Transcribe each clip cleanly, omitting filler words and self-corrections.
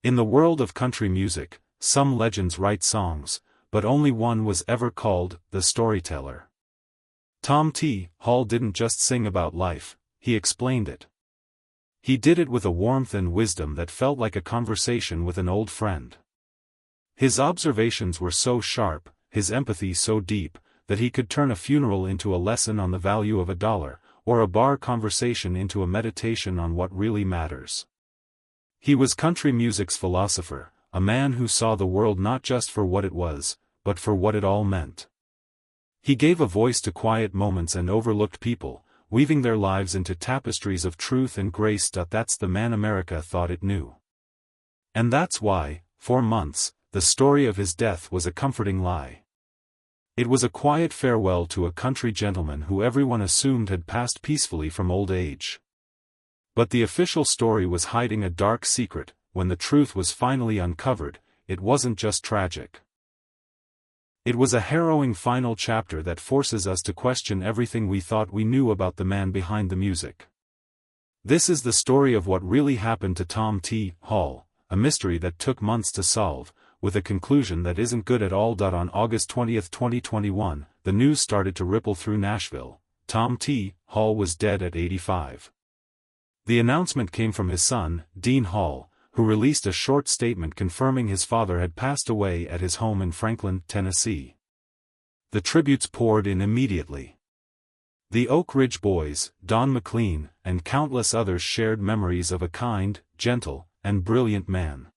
In the world of country music, some legends write songs, but only one was ever called the storyteller. Tom T.hall didn't just sing about life, he explained it. He did it with a warmth and wisdom that felt like a conversation with an old friend. His observations were so sharp, his empathy so deep, that he could turn a funeral into a lesson on the value of $1, or a bar conversation into a meditation on what really matters. He was country music's philosopher, a man who saw the world not just for what it was, but for what it all meant. He gave a voice to quiet moments and overlooked people, weaving their lives into tapestries of truth and grace. That's the man America thought it knew. And that's why, for months, the story of his death was a comforting lie. It was a quiet farewell to a country gentleman who everyone assumed had passed peacefully from old age. But the official story was hiding a dark secret. When the truth was finally uncovered, it wasn't just tragic. It was a harrowing final chapter that forces us to question everything we thought we knew about the man behind the music. This is the story of what really happened to Tom T.hall, a mystery that took months to solve, with a conclusion that isn't good at all. On August 20, 2021, the news started to ripple through Nashville. Tom T.hall was dead at 85. The announcement came from his son, Dean Hall, who released a short statement confirming his father had passed away at his home in Franklin, Tennessee. The tributes poured in immediately. The Oak Ridge Boys, Don McLean, and countless others shared memories of a kind, gentle, and brilliant man.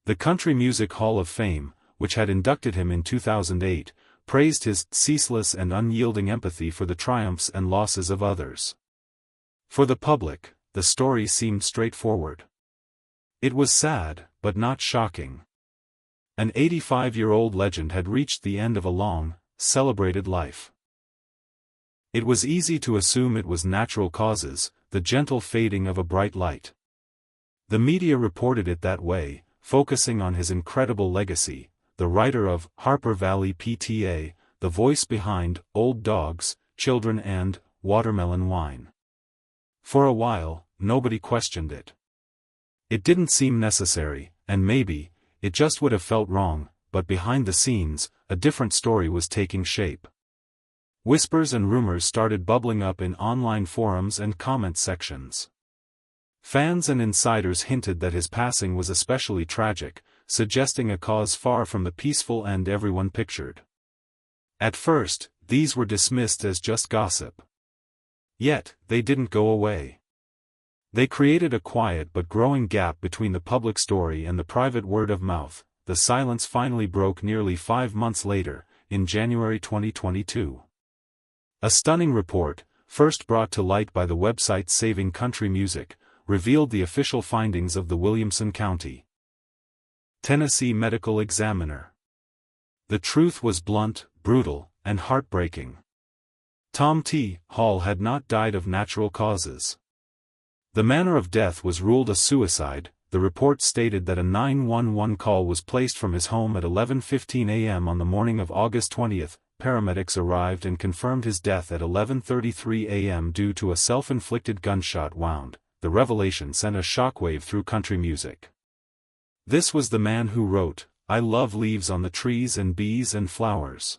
The Country Music Hall of Fame, which had inducted him in 2008, praised his ceaseless and unyielding empathy for the triumphs and losses of others. For the public, the story seemed straightforward. It was sad, but not shocking. An 85-year-old legend had reached the end of a long, celebrated life. It was easy to assume it was natural causes, the gentle fading of a bright light. The media reported it that way, focusing on his incredible legacy, the writer of Harper Valley PTA, the voice behind Old Dogs, Children and Watermelon Wine. For a while, nobody questioned it. It didn't seem necessary, and maybe, it just would have felt wrong, but behind the scenes, a different story was taking shape. Whispers and rumors started bubbling up in online forums and comment sections. Fans and insiders hinted that his passing was especially tragic, suggesting a cause far from the peaceful end everyone pictured. At first, these were dismissed as just gossip. Yet, they didn't go away. They created a quiet but growing gap between the public story and the private word of mouth. The silence finally broke nearly 5 months later, in January 2022. A stunning report, first brought to light by the website Saving Country Music, revealed the official findings of the Williamson County, Tennessee Medical Examiner. The truth was blunt, brutal, and heartbreaking. Tom T.hall had not died of natural causes. The manner of death was ruled a suicide. The report stated that a 911 call was placed from his home at 11:15 a.m. on the morning of August 20. Paramedics arrived and confirmed his death at 11:33 a.m. due to a self-inflicted gunshot wound. The revelation sent a shockwave through country music. This was the man who wrote, "I love leaves on the trees and bees and flowers.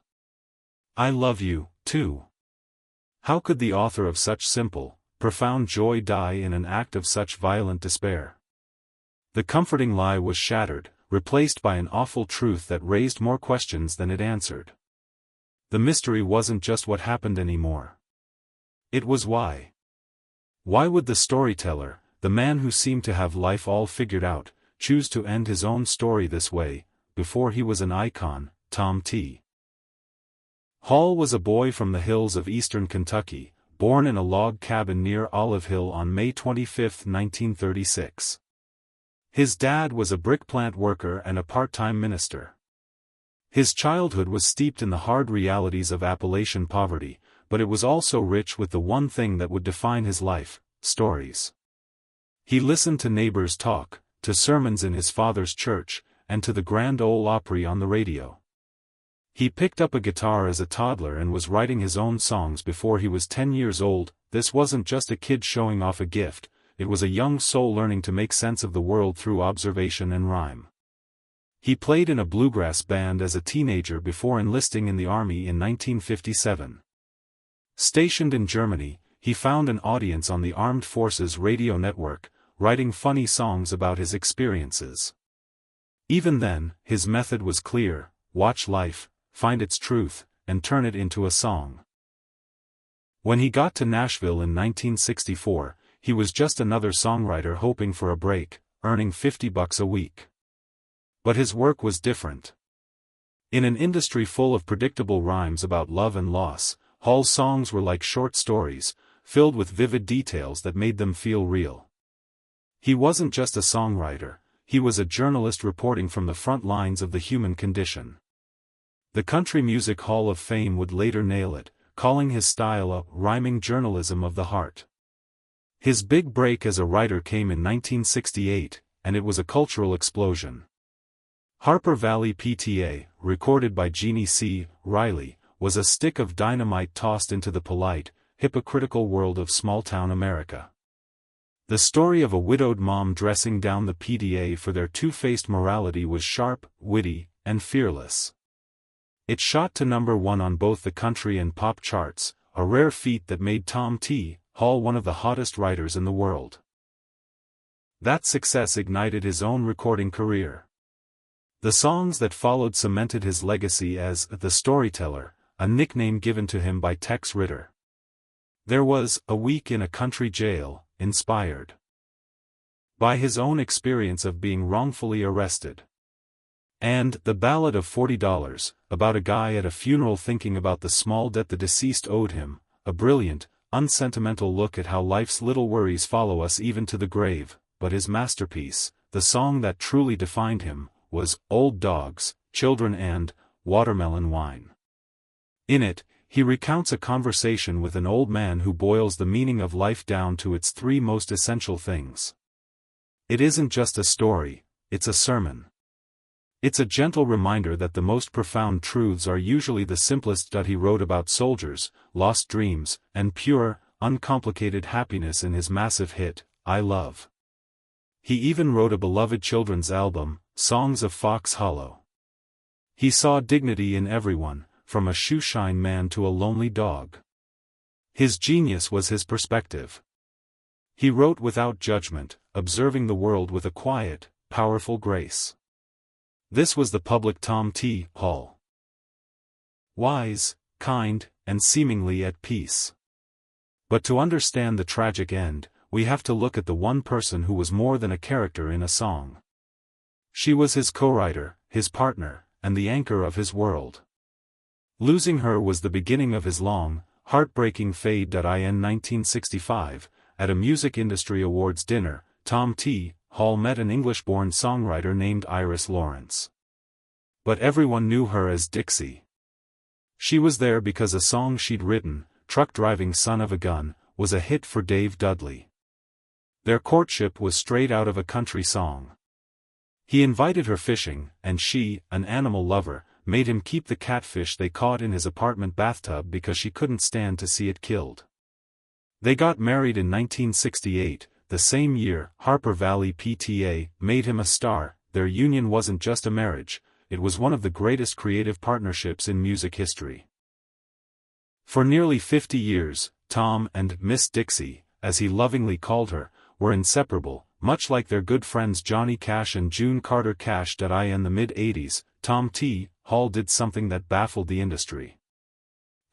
I love you, too." How could the author of such simple, profound joy die in an act of such violent despair? The comforting lie was shattered, replaced by an awful truth that raised more questions than it answered. The mystery wasn't just what happened anymore. It was why. Why would the storyteller, the man who seemed to have life all figured out, choose to end his own story this way, before he was an icon? Tom T.hall was a boy from the hills of eastern Kentucky, born in a log cabin near Olive Hill on May 25, 1936. His dad was a brick plant worker and a part-time minister. His childhood was steeped in the hard realities of Appalachian poverty, but it was also rich with the one thing that would define his life: stories. He listened to neighbors talk, to sermons in his father's church, and to the Grand Ole Opry on the radio. He picked up a guitar as a toddler and was writing his own songs before he was 10 years old. This wasn't just a kid showing off a gift, it was a young soul learning to make sense of the world through observation and rhyme. He played in a bluegrass band as a teenager before enlisting in the army in 1957. Stationed in Germany, he found an audience on the Armed Forces radio network, writing funny songs about his experiences. Even then, his method was clear: watch life, find its truth, and turn it into a song. When he got to Nashville in 1964, he was just another songwriter hoping for a break, earning $50 a week. But his work was different. In an industry full of predictable rhymes about love and loss, Hall's songs were like short stories, filled with vivid details that made them feel real. He wasn't just a songwriter, he was a journalist reporting from the front lines of the human condition. The Country Music Hall of Fame would later nail it, calling his style a rhyming journalism of the heart. His big break as a writer came in 1968, and it was a cultural explosion. Harper Valley PTA, recorded by Jeannie C. Riley, was a stick of dynamite tossed into the polite, hypocritical world of small-town America. The story of a widowed mom dressing down the PTA for their two-faced morality was sharp, witty, and fearless. It shot to #1 on both the country and pop charts, a rare feat that made Tom T.hall one of the hottest writers in the world. That success ignited his own recording career. The songs that followed cemented his legacy as the storyteller, a nickname given to him by Tex Ritter. There was A Week in a Country Jail, inspired by his own experience of being wrongfully arrested. And The Ballad of $40, about a guy at a funeral thinking about the small debt the deceased owed him, a brilliant, unsentimental look at how life's little worries follow us even to the grave. But his masterpiece, the song that truly defined him, was Old Dogs, Children and Watermelon Wine. In it, he recounts a conversation with an old man who boils the meaning of life down to its three most essential things. It isn't just a story, it's a sermon. It's a gentle reminder that the most profound truths are usually the simplest. He wrote about soldiers, lost dreams, and pure, uncomplicated happiness in his massive hit, I Love. He even wrote a beloved children's album, Songs of Fox Hollow. He saw dignity in everyone, from a shoeshine man to a lonely dog. His genius was his perspective. He wrote without judgment, observing the world with a quiet, powerful grace. This was the public Tom T.hall. Wise, kind, and seemingly at peace. But to understand the tragic end, we have to look at the one person who was more than a character in a song. She was his co-writer, his partner, and the anchor of his world. Losing her was the beginning of his long, heartbreaking fade. In 1965, at a music industry awards dinner, Tom T.hall met an English-born songwriter named Iris Lawrence. But everyone knew her as Dixie. She was there because a song she'd written, Truck Driving Son of a Gun, was a hit for Dave Dudley. Their courtship was straight out of a country song. He invited her fishing, and she, an animal lover, made him keep the catfish they caught in his apartment bathtub because she couldn't stand to see it killed. They got married in 1968, the same year Harper Valley PTA made him a star. Their union wasn't just a marriage, it was one of the greatest creative partnerships in music history. For nearly 50 years, Tom and Miss Dixie, as he lovingly called her, were inseparable, much like their good friends Johnny Cash and June Carter Cash. In the mid-80s, Tom T.hall did something that baffled the industry.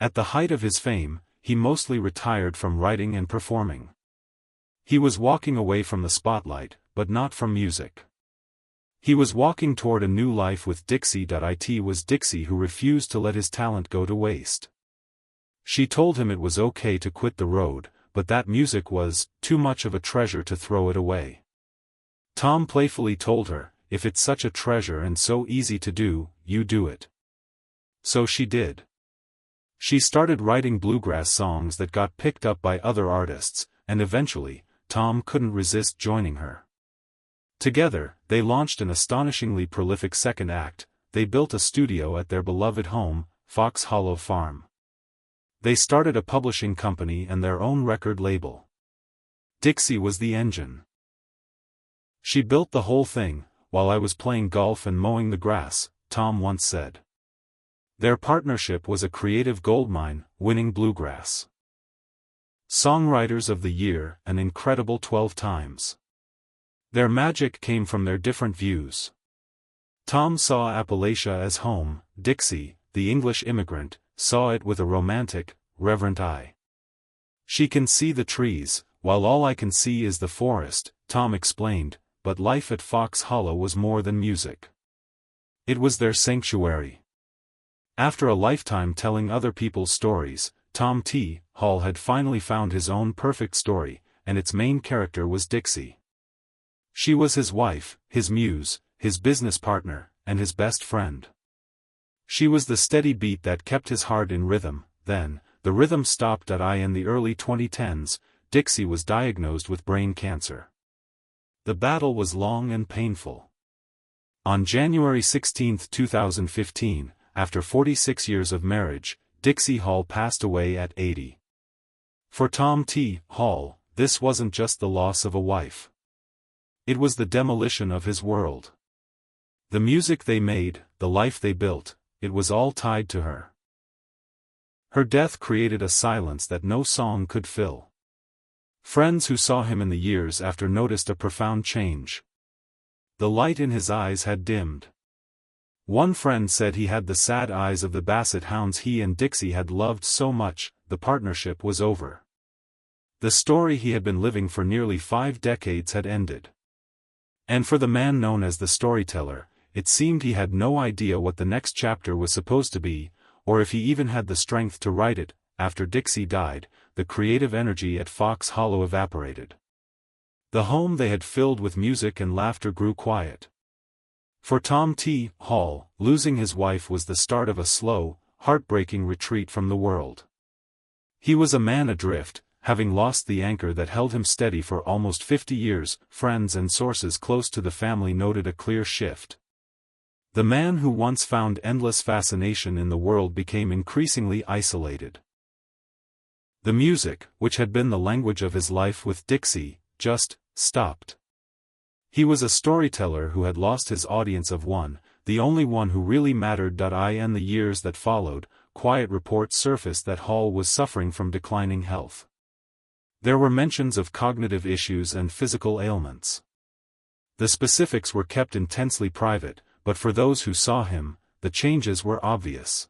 At the height of his fame, he mostly retired from writing and performing. He was walking away from the spotlight, but not from music. He was walking toward a new life with Dixie. It was Dixie who refused to let his talent go to waste. She told him it was okay to quit the road, but that music was too much of a treasure to throw it away. Tom playfully told her, if it's such a treasure and so easy to do, you do it. So she did. She started writing bluegrass songs that got picked up by other artists, and eventually, Tom couldn't resist joining her. Together, they launched an astonishingly prolific second act. They built a studio at their beloved home, Fox Hollow Farm. They started a publishing company and their own record label. Dixie was the engine. She built the whole thing, while I was playing golf and mowing the grass, Tom once said. Their partnership was a creative goldmine, winning Bluegrass Songwriters of the Year an incredible 12 times. Their magic came from their different views. Tom saw Appalachia as home, Dixie, the English immigrant, saw it with a romantic, reverent eye. She can see the trees, while all I can see is the forest, Tom explained, but life at Fox Hollow was more than music. It was their sanctuary. After a lifetime telling other people's stories, Tom T.hall had finally found his own perfect story, and its main character was Dixie. She was his wife, his muse, his business partner, and his best friend. She was the steady beat that kept his heart in rhythm. Then, the rhythm stopped. In the early 2010s, Dixie was diagnosed with brain cancer. The battle was long and painful. On January 16, 2015, after 46 years of marriage, Dixie Hall passed away at 80. For Tom T.hall, this wasn't just the loss of a wife. It was the demolition of his world. The music they made, the life they built, it was all tied to her. Her death created a silence that no song could fill. Friends who saw him in the years after noticed a profound change. The light in his eyes had dimmed. One friend said he had the sad eyes of the basset hounds he and Dixie had loved so much. The partnership was over. The story he had been living for nearly 5 decades had ended. And for the man known as the storyteller, it seemed he had no idea what the next chapter was supposed to be, or if he even had the strength to write it. After Dixie died, the creative energy at Fox Hollow evaporated. The home they had filled with music and laughter grew quiet. For Tom T.hall, losing his wife was the start of a slow, heartbreaking retreat from the world. He was a man adrift, having lost the anchor that held him steady for almost 50 years. Friends and sources close to the family noted a clear shift. The man who once found endless fascination in the world became increasingly isolated. The music, which had been the language of his life with Dixie, just stopped. He was a storyteller who had lost his audience of one, the only one who really mattered. In the years that followed, quiet reports surfaced that Hall was suffering from declining health. There were mentions of cognitive issues and physical ailments. The specifics were kept intensely private, but for those who saw him, the changes were obvious.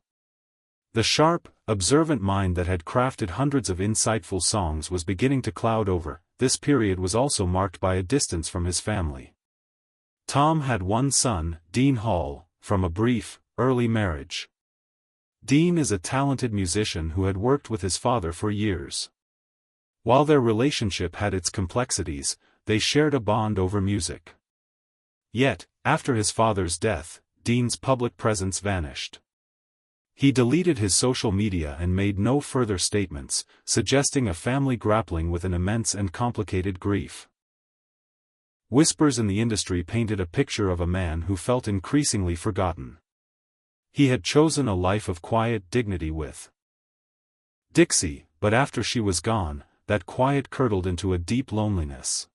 The sharp, observant mind that had crafted hundreds of insightful songs was beginning to cloud over. This period was also marked by a distance from his family. Tom had one son, Dean Hall, from a brief, early marriage. Dean is a talented musician who had worked with his father for years. While their relationship had its complexities, they shared a bond over music. Yet, after his father's death, Dean's public presence vanished. He deleted his social media and made no further statements, suggesting a family grappling with an immense and complicated grief. Whispers in the industry painted a picture of a man who felt increasingly forgotten. He had chosen a life of quiet dignity with Dixie, but after she was gone, that quiet curdled into a deep loneliness.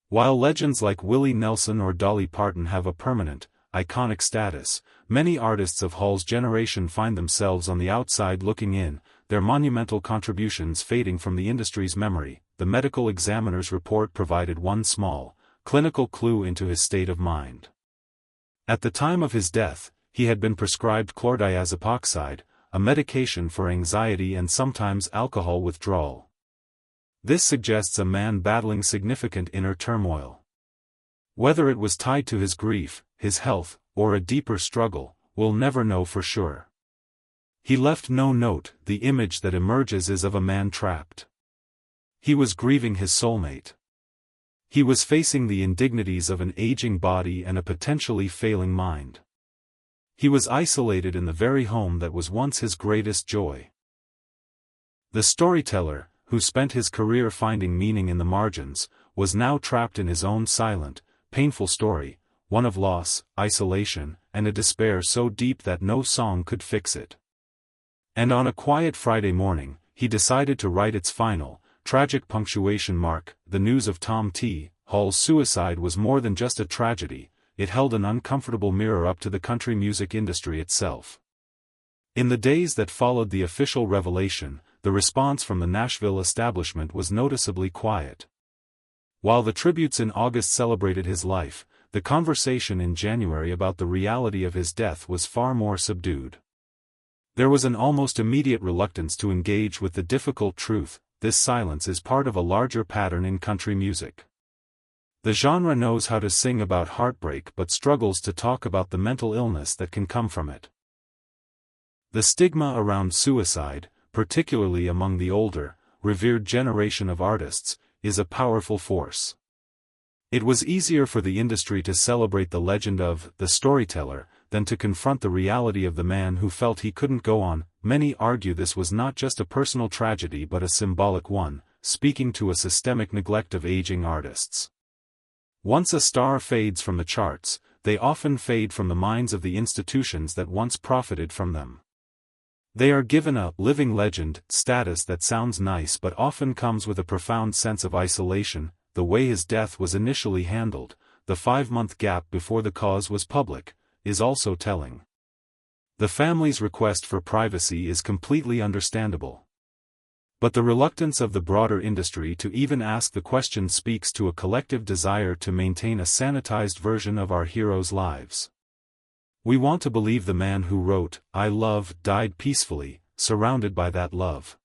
While legends like Willie Nelson or Dolly Parton have a permanent, iconic status, many artists of Hall's generation find themselves on the outside looking in, their monumental contributions fading from the industry's memory. The medical examiner's report provided one small, clinical clue into his state of mind. At the time of his death, he had been prescribed chlordiazepoxide, a medication for anxiety and sometimes alcohol withdrawal. This suggests a man battling significant inner turmoil. Whether it was tied to his grief, his health, or a deeper struggle, we'll never know for sure. He left no note. The image that emerges is of a man trapped. He was grieving his soulmate. He was facing the indignities of an aging body and a potentially failing mind. He was isolated in the very home that was once his greatest joy. The storyteller, who spent his career finding meaning in the margins, was now trapped in his own silent, painful story, one of loss, isolation, and a despair so deep that no song could fix it. And on a quiet Friday morning, he decided to write its final, tragic punctuation mark. The news of Tom T. Hall's suicide was more than just a tragedy, it held an uncomfortable mirror up to the country music industry itself. In the days that followed the official revelation, the response from the Nashville establishment was noticeably quiet. While the tributes in August celebrated his life, the conversation in January about the reality of his death was far more subdued. There was an almost immediate reluctance to engage with the difficult truth. This silence is part of a larger pattern in country music. The genre knows how to sing about heartbreak but struggles to talk about the mental illness that can come from it. The stigma around suicide, particularly among the older, revered generation of artists, is a powerful force. It was easier for the industry to celebrate the legend of the storyteller than to confront the reality of the man who felt he couldn't go on. Many argue this was not just a personal tragedy but a symbolic one, speaking to a systemic neglect of aging artists. Once a star fades from the charts, they often fade from the minds of the institutions that once profited from them. They are given a living legend status that sounds nice but often comes with a profound sense of isolation. The way his death was initially handled, the 5-month gap before the cause was public, is also telling. The family's request for privacy is completely understandable. But the reluctance of the broader industry to even ask the question speaks to a collective desire to maintain a sanitized version of our heroes' lives. We want to believe the man who wrote, "I Love," died peacefully, surrounded by that love.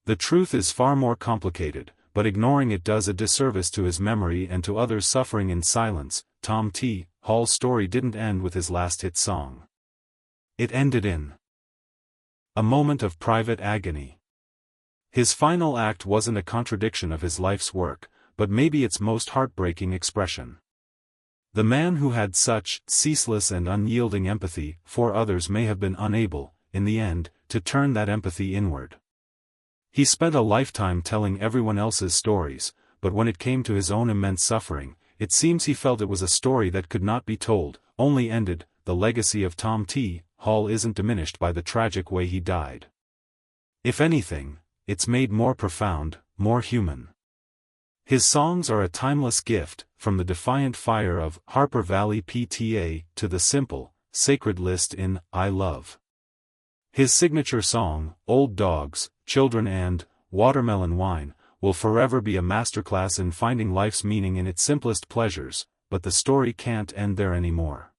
The truth is far more complicated, but ignoring it does a disservice to his memory and to others suffering in silence. Tom T. Hall's story didn't end with his last hit song. It ended in a moment of private agony. His final act wasn't a contradiction of his life's work, but maybe its most heartbreaking expression. The man who had such ceaseless and unyielding empathy for others may have been unable, in the end, to turn that empathy inward. He spent a lifetime telling everyone else's stories, but when it came to his own immense suffering, it seems he felt it was a story that could not be told, only ended. The legacy of Tom T. Hall isn't diminished by the tragic way he died. If anything, it's made more profound, more human. His songs are a timeless gift, from the defiant fire of Harper Valley PTA to the simple, sacred list in I Love. His signature song, Old Dogs, Children and Watermelon Wine, will forever be a masterclass in finding life's meaning in its simplest pleasures, but the story can't end there anymore.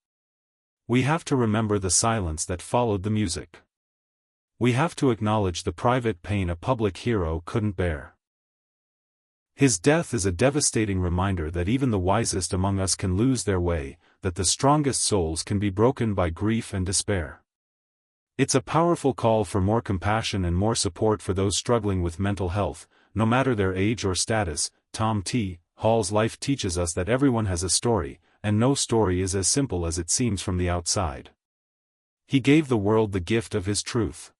We have to remember the silence that followed the music. We have to acknowledge the private pain a public hero couldn't bear. His death is a devastating reminder that even the wisest among us can lose their way, that the strongest souls can be broken by grief and despair. It's a powerful call for more compassion and more support for those struggling with mental health, no matter their age or status. Tom T. Hall's life teaches us that everyone has a story, and no story is as simple as it seems from the outside. He gave the world the gift of his truth.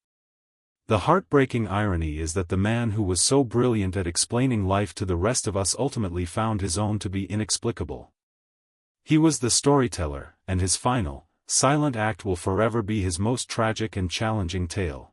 The heartbreaking irony is that the man who was so brilliant at explaining life to the rest of us ultimately found his own to be inexplicable. He was the storyteller, and his final, silent act will forever be his most tragic and challenging tale.